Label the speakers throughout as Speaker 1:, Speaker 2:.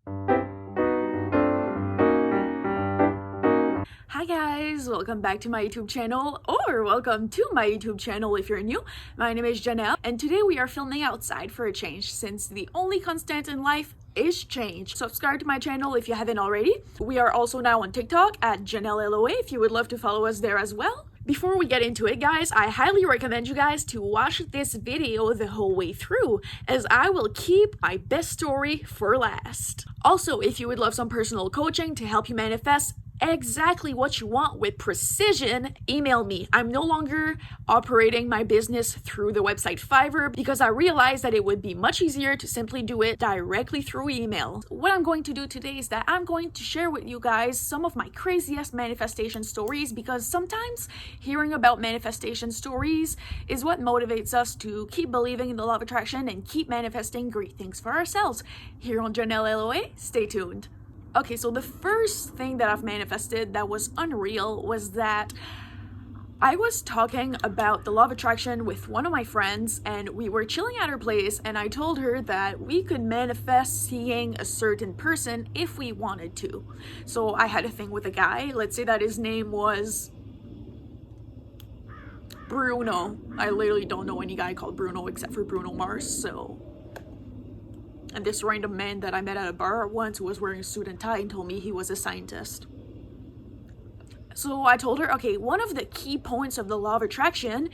Speaker 1: Hi guys, welcome back to my YouTube channel, or welcome to my YouTube channel if you're new. My name is Janelle, and today we are filming outside for a change since the only constant in life is change. Subscribe to my channel if you haven't already. We are also now on TikTok at janelleloa if you would love to follow us there as well. Before we get into it, guys, I highly recommend you guys to watch this video the whole way through, as I will keep my best story for last. Also, if you would love some personal coaching to help you manifest exactly what you want with precision, email me. I'm no longer operating my business through the website Fiverr because I realized that it would be much easier to simply do it directly through email. What I'm going to do today is that I'm going to share with you guys some of my craziest manifestation stories, because sometimes hearing about manifestation stories is what motivates us to keep believing in the law of attraction and keep manifesting great things for ourselves. Here on Janelle LOA, stay tuned. Okay, so the first thing that I've manifested that was unreal was that I was talking about the law of attraction with one of my friends, and we were chilling at her place, and I told her that we could manifest seeing a certain person if we wanted to. So I had a thing with a guy. Let's say that his name was Bruno. I literally don't know any guy called Bruno except for Bruno Mars, so... And this random man that I met at a bar once who was wearing a suit and tie and told me he was a scientist. So I told her, okay, one of the key points of the law of attraction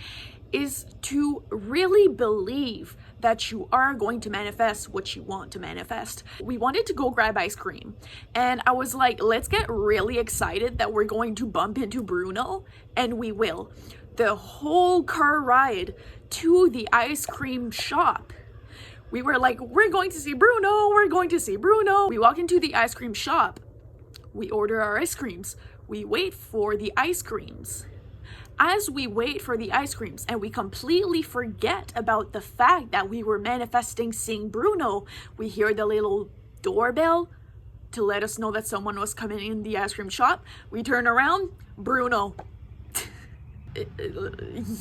Speaker 1: is to really believe that you are going to manifest what you want to manifest. We wanted to go grab ice cream, and I was like, let's get really excited that we're going to bump into Bruno, and we will. The whole car ride to the ice cream shop, we were like, we're going to see Bruno, we're going to see Bruno. We walk into the ice cream shop. We order our ice creams. We wait for the ice creams. As we wait for the ice creams and we completely forget about the fact that we were manifesting seeing Bruno, we hear the little doorbell to let us know that someone was coming in the ice cream shop. We turn around, Bruno.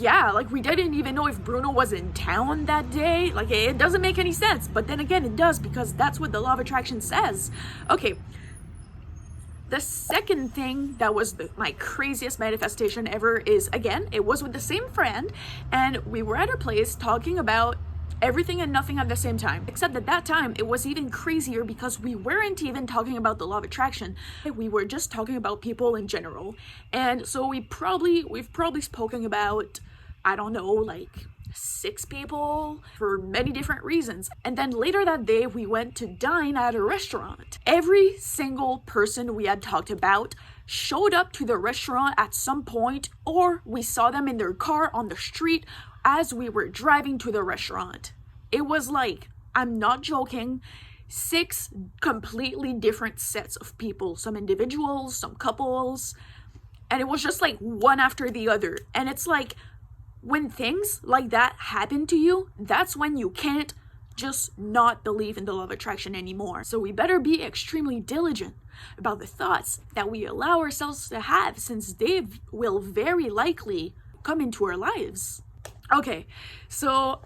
Speaker 1: Yeah, like we didn't even know if Bruno was in town that day. Like, it doesn't make any sense, but then again it does, because that's what the law of attraction says. Okay, the second thing that was my craziest manifestation ever is, again, it was with the same friend, and we were at her place talking about everything and nothing at the same time. Except at that time, it was even crazier because we weren't even talking about the law of attraction. We were just talking about people in general. And so we've probably spoken about, I don't know, like 6 people for many different reasons. And then later that day, we went to dine at a restaurant. Every single person we had talked about showed up to the restaurant at some point, or we saw them in their car on the street as we were driving to the restaurant. It was like, I'm not joking, 6 completely different sets of people, some individuals, some couples, and it was just like one after the other. And it's like, when things like that happen to you, that's when you can't just not believe in the law of attraction anymore. So we better be extremely diligent about the thoughts that we allow ourselves to have, since they will very likely come into our lives. Okay, so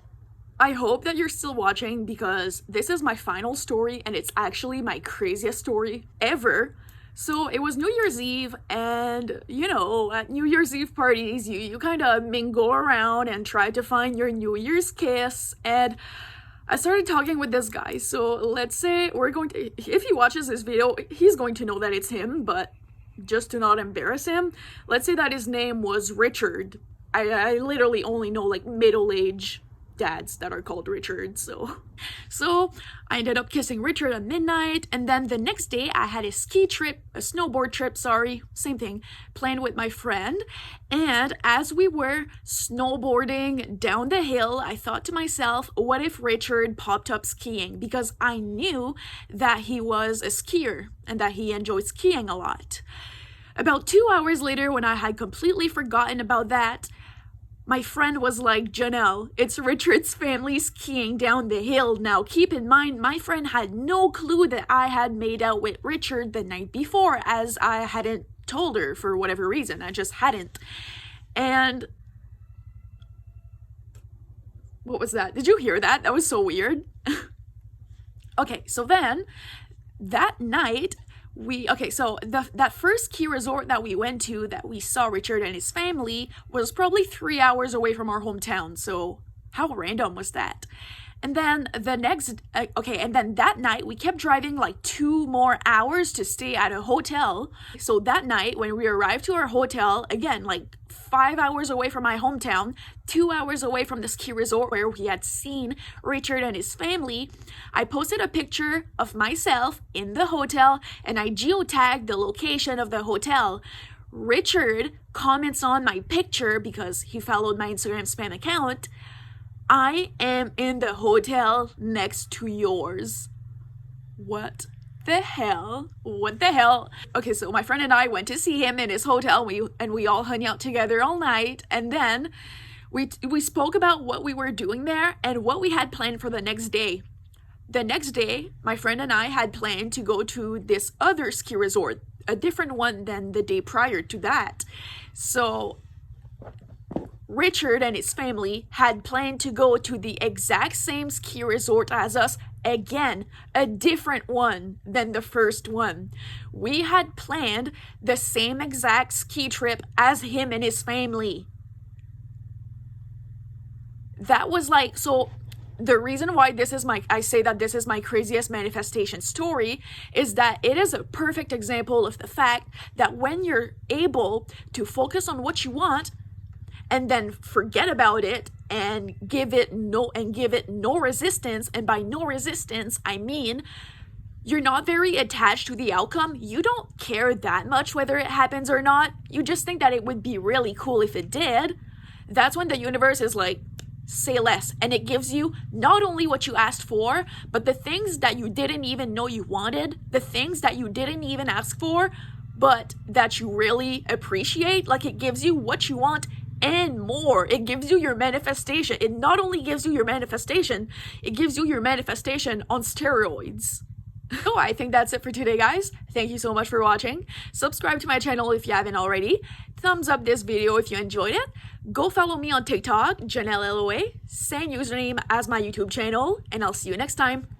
Speaker 1: I hope that you're still watching, because this is my final story and it's actually my craziest story ever. So it was New Year's Eve, and you know, at New Year's Eve parties, you kind of mingle around and try to find your New Year's kiss. And I started talking with this guy. So let's say we're going to, if he watches this video, he's going to know that it's him, but just to not embarrass him, let's say that his name was Richard. I literally only know like middle-aged dads that are called Richard, so I ended up kissing Richard at midnight. And then the next day I had a snowboard trip, same thing, planned with my friend. And as we were snowboarding down the hill, I thought to myself, what if Richard popped up skiing? Because I knew that he was a skier and that he enjoyed skiing a lot. About 2 hours later, when I had completely forgotten about that, my friend was like, Janelle, it's Richard's family skiing down the hill. Now, keep in mind, my friend had no clue that I had made out with Richard the night before, as I hadn't told her for whatever reason. I just hadn't. And what was that? Did you hear that? That was so weird. Okay, so then that night, so that first ski resort that we went to that we saw Richard and his family was probably 3 hours away from our hometown. So how random was that? And then and then that night we kept driving like 2 more hours to stay at a hotel. So that night when we arrived to our hotel, again, like 5 hours away from my hometown, 2 hours away from the ski resort where we had seen Richard and his family, I posted a picture of myself in the hotel and I geotagged the location of the hotel. Richard comments on my picture because he followed my Instagram spam account. I am in the hotel next to yours. What the hell? What the hell? Okay, so my friend and I went to see him in his hotel. We all hung out together all night, and then we spoke about what we were doing there and what we had planned for the next day. The next day, my friend and I had planned to go to this other ski resort, a different one than the day prior to that. So Richard and his family had planned to go to the exact same ski resort as us, again, a different one than the first one. We had planned the same exact ski trip as him and his family. That was like, so the reason why I say that this is my craziest manifestation story is that it is a perfect example of the fact that when you're able to focus on what you want, and then forget about it and give it no resistance. And by no resistance, I mean you're not very attached to the outcome. You don't care that much whether it happens or not. You just think that it would be really cool if it did. That's when the universe is like, say less. And it gives you not only what you asked for, but the things that you didn't even know you wanted, the things that you didn't even ask for, but that you really appreciate. Like, it gives you what you want and more. It gives you your manifestation. It not only gives you your manifestation, it gives you your manifestation on steroids. So I think that's it for today, guys. Thank you so much for watching. Subscribe to my channel if you haven't already. Thumbs up this video if you enjoyed it. Go follow me on TikTok, janelleloa. Same username as my YouTube channel. And I'll see you next time.